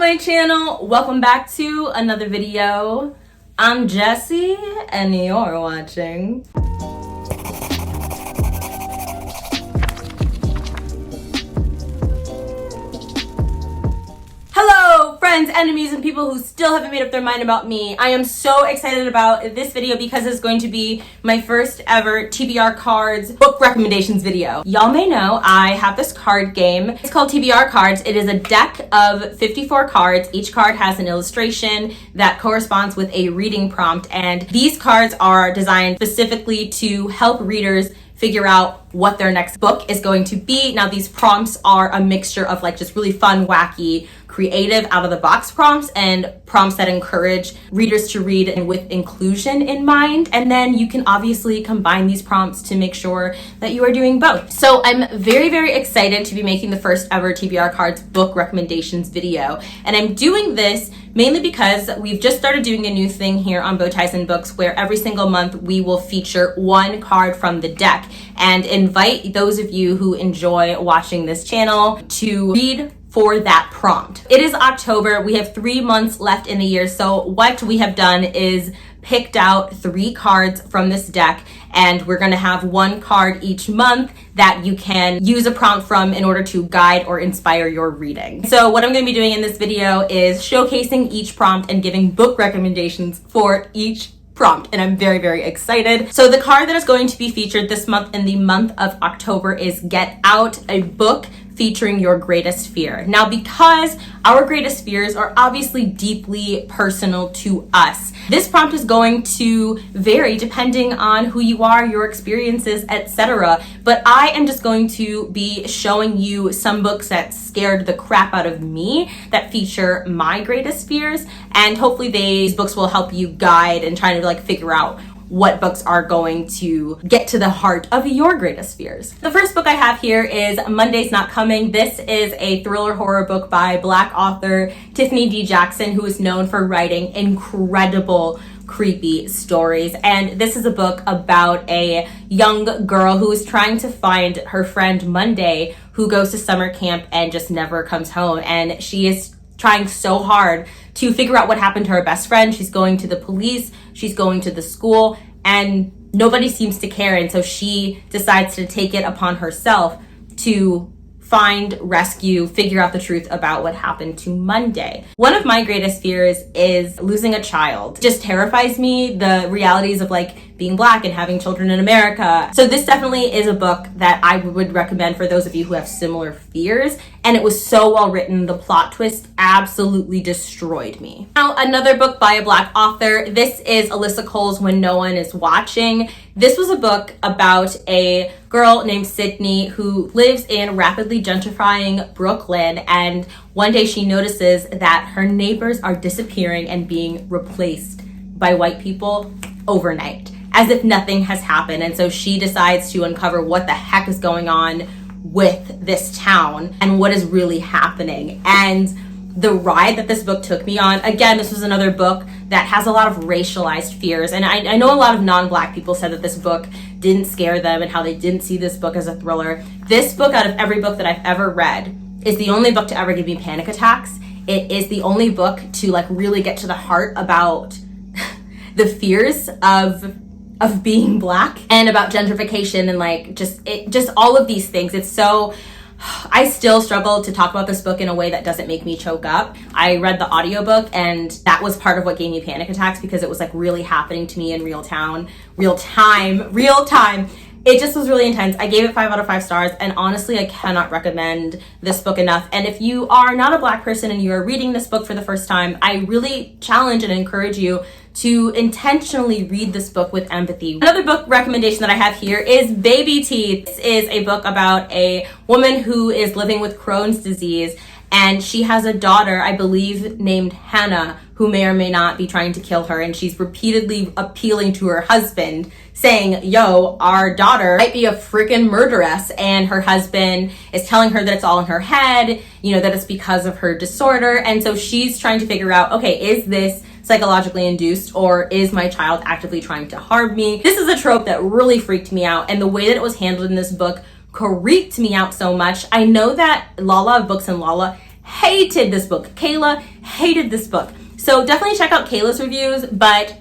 my channel. Welcome back to another video. I'm Jessie and you're watching. Hello friends, enemies, and people who still haven't made up their mind about me. I am so excited about this video because it's going to be my first ever TBR cards book recommendations video. Y'all may know I have this card game. It's called TBR cards. It is a deck of 54 cards. Each card has an illustration that corresponds with a reading prompt, and these cards are designed specifically to help readers figure out what their next book is going to be. Now, these prompts are a mixture of like just really fun, wacky, creative, out of the box prompts and prompts that encourage readers to read and with inclusion in mind. And then you can obviously combine these prompts to make sure that you are doing both. So I'm very, very excited to be making the first ever TBR cards book recommendations video. And I'm doing this mainly because we've just started doing a new thing here on Bow Ties and Books where every single month we will feature one card from the deck and invite those of you who enjoy watching this channel to read for that prompt. It is October. We have 3 months left in the year. So what we have done is picked out 3 cards from this deck, and we're going to have one card each month that you can use a prompt from in order to guide or inspire your reading. So what I'm going to be doing in this video is showcasing each prompt and giving book recommendations for each prompt, and I'm very, very excited. So the card that is going to be featured this month in the month of October is Get Out, a book featuring your greatest fear. Now, because our greatest fears are obviously deeply personal to us, this prompt is going to vary depending on who you are, your experiences, etc. But I am just going to be showing you some books that scared the crap out of me that feature my greatest fears, and hopefully these books will help you guide and try to like figure out what books are going to get to the heart of your greatest fears. The first book I have here is Monday's Not Coming. This is a thriller horror book by Black author Tiffany D. Jackson, who is known for writing incredible creepy stories. And this is a book about a young girl who is trying to find her friend Monday, who goes to summer camp and just never comes home. And she is trying so hard to figure out what happened to her best friend. She's going to the police, she's going to the school, and nobody seems to care. And so she decides to take it upon herself to find, rescue, figure out the truth about what happened to Monday. One of my greatest fears is losing a child. It just terrifies me, the realities of like being Black and having children in America. So this definitely is a book that I would recommend for those of you who have similar fears. And it was so well written. The plot twist absolutely destroyed me. Now, another book by a Black author. This is Alyssa Cole's When No One Is Watching. This was a book about a girl named Sydney who lives in rapidly gentrifying Brooklyn, and one day she notices that her neighbors are disappearing and being replaced by white people overnight, as if nothing has happened. And so she decides to uncover what the heck is going on with this town and what is really happening. And the ride that this book took me on, again, this was another book that has a lot of racialized fears. And I know a lot of non-Black people said that this book didn't scare them and how they didn't see this book as a thriller. This book, out of every book that I've ever read, is the only book to ever give me panic attacks. It is the only book to like really get to the heart about the fears of being Black and about gentrification and like just all of these things. It's so, I still struggle to talk about this book in a way that doesn't make me choke up. I read the audiobook, and that was part of what gave me panic attacks because it was like really happening to me in real time. It just was really intense. I gave it 5 out of 5 stars, and honestly, I cannot recommend this book enough. And if you are not a Black person and you are reading this book for the first time, I really challenge and encourage you to intentionally read this book with empathy. Another book recommendation that I have here is Baby Teeth. This is a book about a woman who is living with Crohn's disease, and she has a daughter, I believe, named Hannah, who may or may not be trying to kill her. And she's repeatedly appealing to her husband, saying, yo, our daughter might be a freaking murderess. And her husband is telling her that it's all in her head, you know, that it's because of her disorder. And so she's trying to figure out, okay, is this psychologically induced, or is my child actively trying to harm me? This is a trope that really freaked me out, and the way that it was handled in this book creeped me out so much. I know that Lala of Books and Lala hated this book. Kayla hated this book. So definitely check out Kayla's reviews, but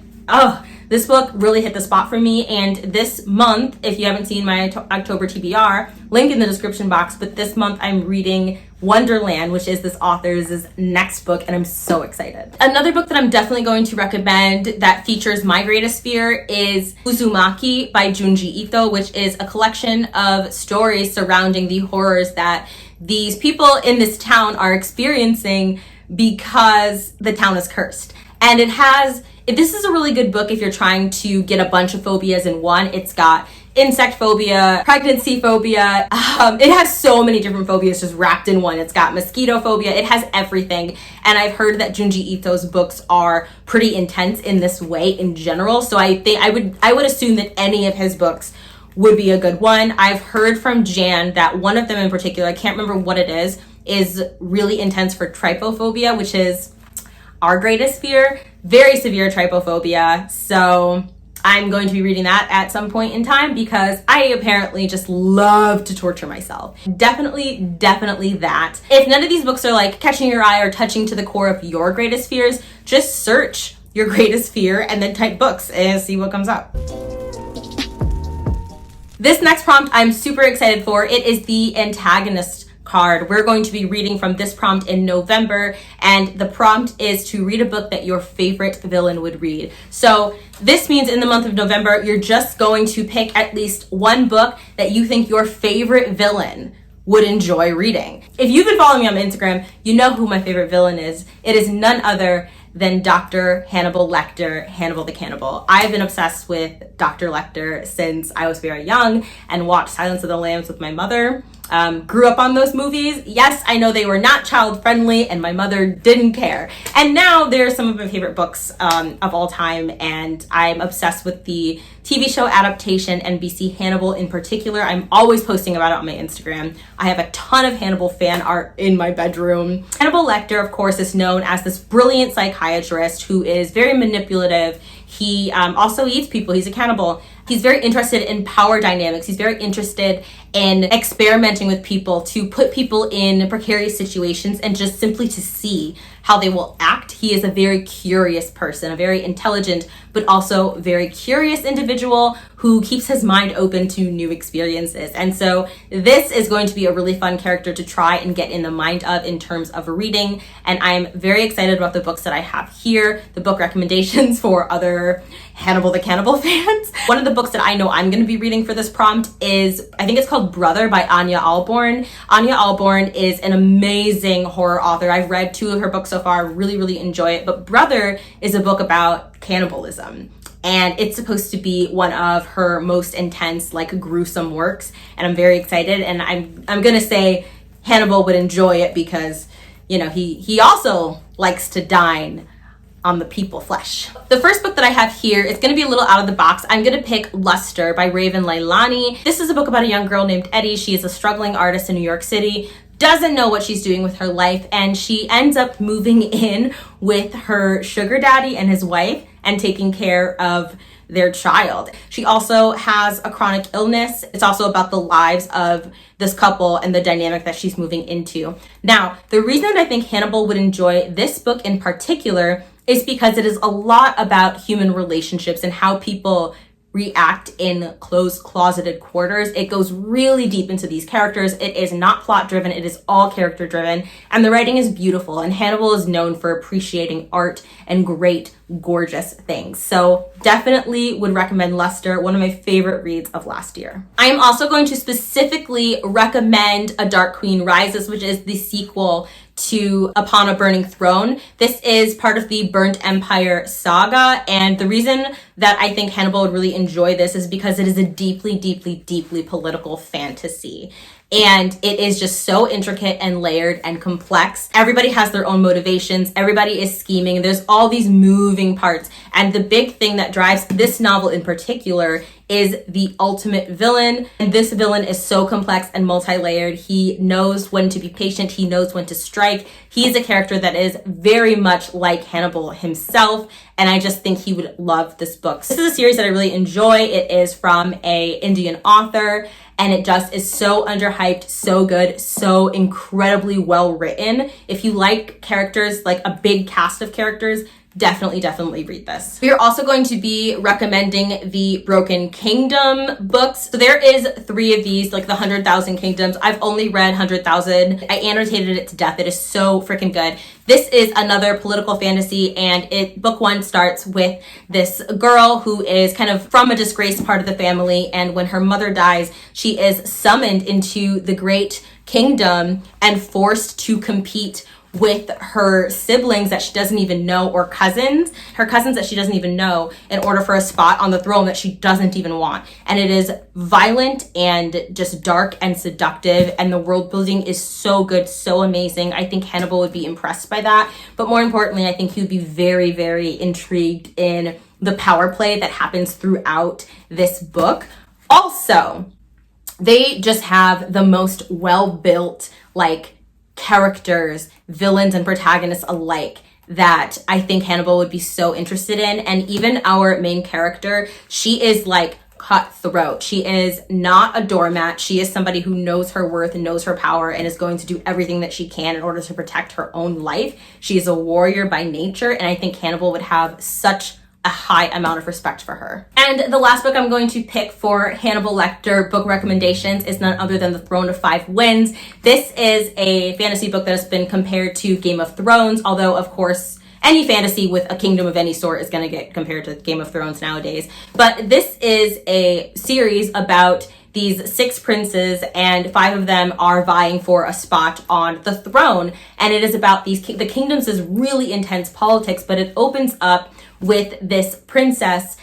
this book really hit the spot for me. And this month, if you haven't seen my October TBR, link in the description box, but this month I'm reading Wonderland, which is this author's next book, and I'm so excited. Another book that I'm definitely going to recommend that features my greatest fear is Uzumaki by Junji Ito, which is a collection of stories surrounding the horrors that these people in this town are experiencing because the town is cursed. And this is a really good book if you're trying to get a bunch of phobias in one. It's got insect phobia, pregnancy phobia. It has so many different phobias just wrapped in one. It's got mosquito phobia. It has everything. And I've heard that Junji Ito's books are pretty intense in this way in general. So I think I would assume that any of his books would be a good one. I've heard from Jan that one of them in particular, I can't remember what it is really intense for trypophobia, which is our greatest fear. Very severe trypophobia. So I'm going to be reading that at some point in time because I apparently just love to torture myself. Definitely that. If none of these books are like catching your eye or touching to the core of your greatest fears, just search your greatest fear and then type books and see what comes up. This next prompt I'm super excited for. It is the Antagonist Card. We're going to be reading from this prompt in November, and the prompt is to read a book that your favorite villain would read. So this means in the month of November, you're just going to pick at least one book that you think your favorite villain would enjoy reading. If you've been following me on Instagram, you know who my favorite villain is. It is none other than Dr. Hannibal Lecter, Hannibal the Cannibal. I've been obsessed with Dr. Lecter since I was very young and watched Silence of the Lambs with my mother. Grew up on those movies. Yes, I know they were not child friendly and my mother didn't care. And now they're some of my favorite books of all time, and I'm obsessed with the TV show adaptation NBC Hannibal in particular. I'm always posting about it on my Instagram. I have a ton of Hannibal fan art in my bedroom. Hannibal Lecter, of course, is known as this brilliant psychiatrist who is very manipulative. He also eats people. He's a cannibal. He's very interested in power dynamics. He's very interested in experimenting with people to put people in precarious situations and just simply to see how they will act. He is a very curious person, a very intelligent, but also very curious individual who keeps his mind open to new experiences. And so this is going to be a really fun character to try and get in the mind of in terms of reading. And I'm very excited about the books that I have here, the book recommendations for other Hannibal the Cannibal fans. One of the books that I know I'm going to be reading for this prompt is, I think it's called Brother by Anya Alborn. Anya Alborn is an amazing horror author. I've read 2 of her books so far, really enjoy it. But Brother is a book about cannibalism. And it's supposed to be one of her most intense, like gruesome works. And I'm very excited. And I'm going to say Hannibal would enjoy it because, you know, he also likes to dine on the people flesh. The first book that I have here is going to be a little out of the box. I'm going to pick Luster by Raven Leilani. This is a book about a young girl named Eddie. She is a struggling artist in New York City, doesn't know what she's doing with her life, and she ends up moving in with her sugar daddy and his wife and taking care of their child. She also has a chronic illness. It's also about the lives of this couple and the dynamic that she's moving into. Now, the reason that I think Hannibal would enjoy this book in particular is because it is a lot about human relationships and how people react in closed, closeted quarters. It goes really deep into these characters. It is not plot driven. It is all character driven. And the writing is beautiful. And Hannibal is known for appreciating art and great, gorgeous things. So definitely would recommend Luster, one of my favorite reads of last year. I am also going to specifically recommend A Dark Queen Rises, which is the sequel to Upon a Burning Throne. This is part of the Burnt Empire saga, and the reason that I think Hannibal would really enjoy this is because it is a deeply political fantasy. And it is just so intricate and layered and complex. Everybody has their own motivations. Everybody is scheming. There's all these moving parts. And the big thing that drives this novel in particular is the ultimate villain. And this villain is so complex and multi-layered. He knows when to be patient. He knows when to strike. He is a character that is very much like Hannibal himself. And I just think he would love this book. This is a series that I really enjoy. It is from an Indian author. and it just is so underhyped, so good, so incredibly well written. If you like characters, like a big cast of characters, definitely read this. We are also going to be recommending the Broken Kingdom books. So there is 3 of these, like the 100,000 Kingdoms. I've only read 100,000. I annotated it to death. It is so freaking good. This is another political fantasy, and book 1 starts with this girl who is kind of from a disgraced part of the family, and when her mother dies, she is summoned into the great kingdom and forced to compete with her siblings that she doesn't even know, or her cousins that she doesn't even know, in order for a spot on the throne that she doesn't even want. And it is violent and just dark and seductive, and the world building is so good, so amazing. I think Hannibal would be impressed by that, but more importantly, I think he would be very intrigued in the power play that happens throughout this book. Also, they just have the most well-built, like, characters, villains and protagonists alike, that I think Hannibal would be so interested in. And even our main character, she is like cutthroat. She is not a doormat. She is somebody who knows her worth and knows her power and is going to do everything that she can in order to protect her own life. She is a warrior by nature, and I think Hannibal would have such a high amount of respect for her. And the last book I'm going to pick for Hannibal Lecter book recommendations is none other than The Throne of Five Winds. This is a fantasy book that has been compared to Game of Thrones, although of course any fantasy with a kingdom of any sort is going to get compared to Game of Thrones nowadays. But this is a series about these 6 princes, and 5 of them are vying for a spot on the throne. And it is about the kingdoms is really intense politics, but it opens up with this princess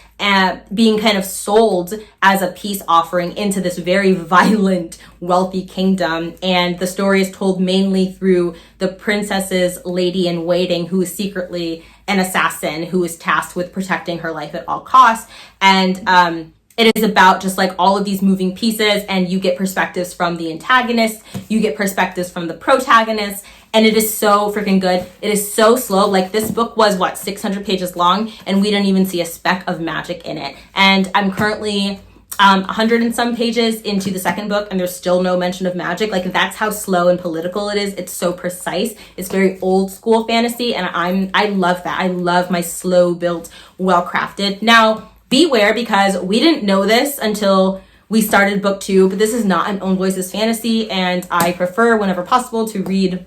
being kind of sold as a peace offering into this very violent, wealthy kingdom. And the story is told mainly through the princess's lady-in-waiting, who is secretly an assassin who is tasked with protecting her life at all costs. And it is about just like all of these moving pieces, and you get perspectives from the antagonist, you get perspectives from the protagonist, and it is so freaking good. It is so slow. Like, this book was 600 pages long, and we didn't even see a speck of magic in it. And I'm currently 100 and some pages into the second book, and there's still no mention of magic. Like, that's how slow and political it is. It's so precise. It's very old school fantasy, and I love that. I love my slow built, well crafted. Now, beware, because we didn't know this until we started book 2, but this is not an Own Voices fantasy, and I prefer, whenever possible, to read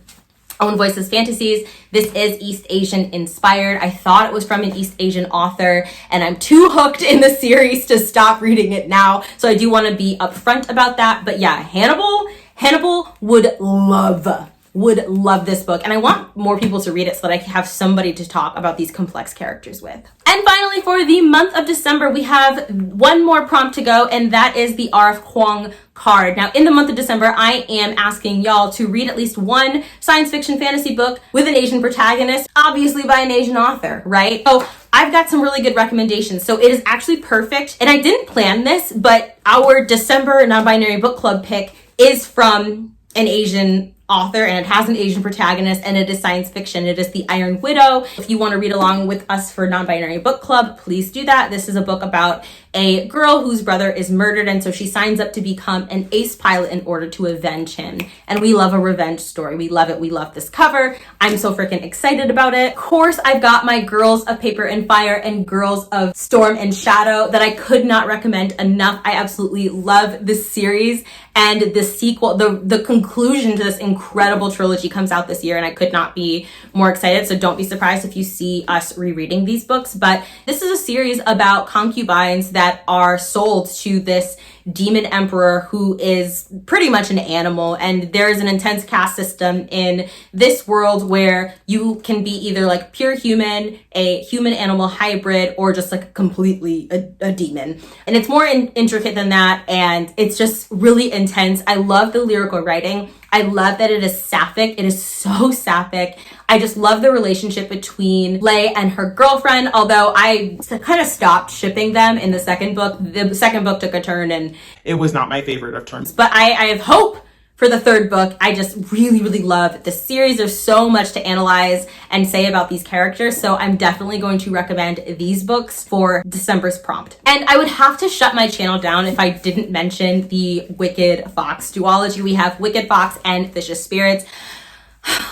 Own Voices fantasies. This is East Asian inspired. I thought it was from an East Asian author, and I'm too hooked in the series to stop reading it now. So I do want to be upfront about that. But yeah, Hannibal would love this book, and I want more people to read it so that I can have somebody to talk about these complex characters with. And finally, for the month of December, we have one more prompt to go, and that is the R.F. Huang Card. Now, in the month of December, I am asking y'all to read at least one science fiction fantasy book with an Asian protagonist, obviously by an Asian author, right? So I've got some really good recommendations. So it is actually perfect, and I didn't plan this, but our December non-binary book club pick is from an Asian author, and it has an Asian protagonist, and it is science fiction. It is The Iron Widow. If you want to read along with us for non-binary book club, please do that. This is a book about a girl whose brother is murdered, and so she signs up to become an ace pilot in order to avenge him. And we love a revenge story. We love it. We love this cover. I'm so freaking excited about it. Of course, I've got my Girls of Paper and Fire and Girls of Storm and Shadow that I could not recommend enough. I absolutely love this series, and the sequel, the conclusion to this incredible trilogy comes out this year, and I could not be more excited. So don't be surprised if you see us rereading these books. But this is a series about concubines that are sold to this demon emperor who is pretty much an animal, and there's an intense caste system in this world where you can be either like pure human, a human animal hybrid, or just like completely a demon. And it's more intricate than that, and it's just really intense. I love the lyrical writing. I love that it is sapphic. It is so sapphic. I just love the relationship between Lei and her girlfriend, although I kind of stopped shipping them in the second book. The second book took a turn, and it was not my favorite of turns. But I have hope for the third book. I just really, really love this series. There's so much to analyze and say about these characters, so I'm definitely going to recommend these books for December's prompt. And I would have to shut my channel down if I didn't mention the Wicked Fox duology. We have Wicked Fox and Vicious Spirits.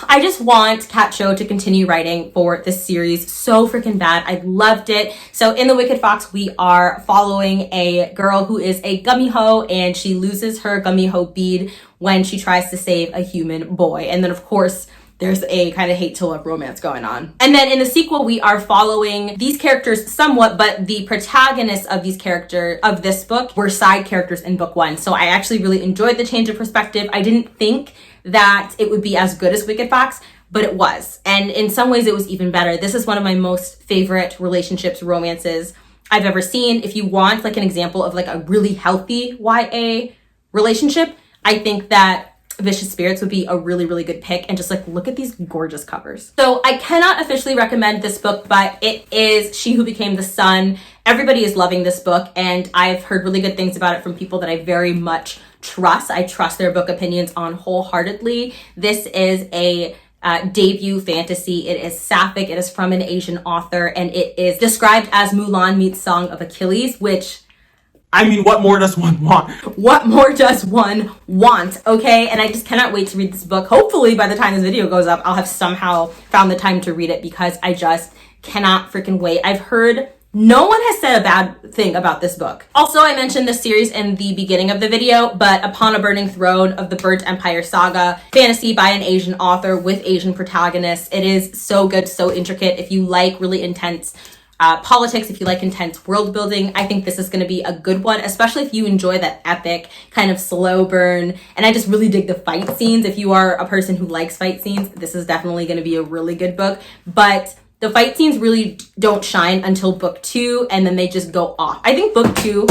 I just want Kat Cho to continue writing for this series so freaking bad. I loved it. So in the Wicked Fox, we are following a girl who is a gummy hoe, and she loses her gummy hoe bead when she tries to save a human boy. And then of course, there's a kind of hate to love romance going on. And then in the sequel, we are following these characters somewhat, but the protagonists of this book were side characters in book one. So I actually really enjoyed the change of perspective. I didn't think that it would be as good as Wicked Fox, but it was. And in some ways it was even better. This is one of my most favorite relationships, romances I've ever seen. If you want like an example of like a really healthy YA relationship, I think that Vicious Spirits would be a really, really good pick. And just like, look at these gorgeous covers. So I cannot officially recommend this book, but it is She Who Became the Sun. Everybody is loving this book, and I've heard really good things about it from people that I very much trust. I trust their book opinions on wholeheartedly. This is a debut fantasy. It is sapphic. It is from an Asian author, and it is described as Mulan meets Song of Achilles, which, I mean, what more does one want? What more does one want, okay? And I just cannot wait to read this book. Hopefully by the time this video goes up, I'll have somehow found the time to read it, because I just cannot freaking wait. I've heard no one has said a bad thing about this book. Also, I mentioned this series in the beginning of the video, but Upon a Burning Throne of the Burnt Empire Saga, fantasy by an Asian author with Asian protagonists. It is so good, so intricate. If you like really intense politics, if you like intense world building, I think this is going to be a good one, especially if you enjoy that epic kind of slow burn. And I just really dig the fight scenes. If you are a person who likes fight scenes, this is definitely going to be a really good book. But the fight scenes really don't shine until book 2, and then they just go off. I think book 2...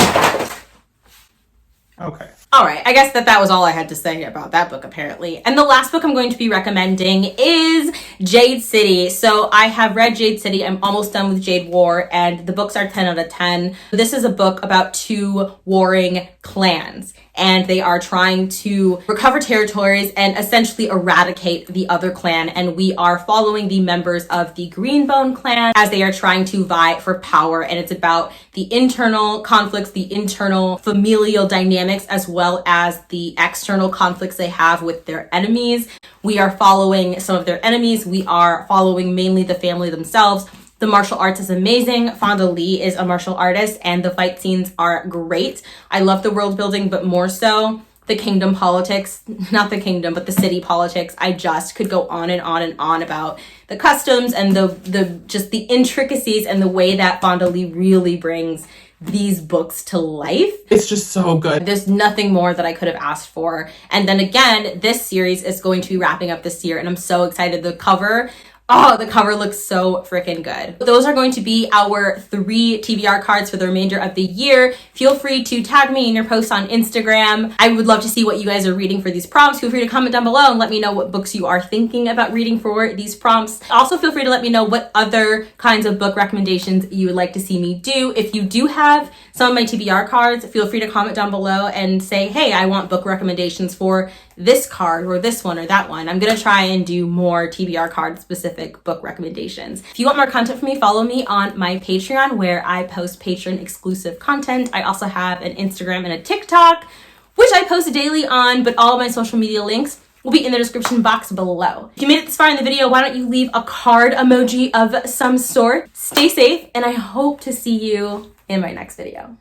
Okay. All right, I guess that was all I had to say about that book, apparently. And the last book I'm going to be recommending is Jade City. So I have read Jade City. I'm almost done with Jade War, and the books are 10 out of 10. This is a book about 2 warring clans, and they are trying to recover territories and essentially eradicate the other clan. And we are following the members of the Greenbone clan as they are trying to vie for power. And it's about the internal conflicts, the internal familial dynamics, as well as the external conflicts they have with their enemies. We are following some of their enemies. We are following mainly the family themselves. The martial arts is amazing. Fonda Lee is a martial artist, and the fight scenes are great. I love the world building, but more so the kingdom politics, not the kingdom, but the city politics. I just could go on and on and on about the customs and the just the intricacies and the way that Fonda Lee really brings these books to life. It's just so good. There's nothing more that I could have asked for. And then again, this series is going to be wrapping up this year, and I'm so excited. The cover looks so freaking good. Those are going to be our 3 TBR cards for the remainder of the year. Feel free to tag me in your posts on Instagram. I would love to see what you guys are reading for these prompts. Feel free to comment down below and let me know what books you are thinking about reading for these prompts. Also, feel free to let me know what other kinds of book recommendations you would like to see me do. If you do have some of my TBR cards, feel free to comment down below and say, hey, I want book recommendations for this card or this one or that one. I'm gonna try and do more TBR card specific book recommendations. If you want more content from me, follow me on my Patreon, where I post patron exclusive content. I also have an Instagram and a TikTok, which I post daily on, but all of my social media links will be in the description box below. If you made it this far in the video, why don't you leave a card emoji of some sort? Stay safe, and I hope to see you in my next video.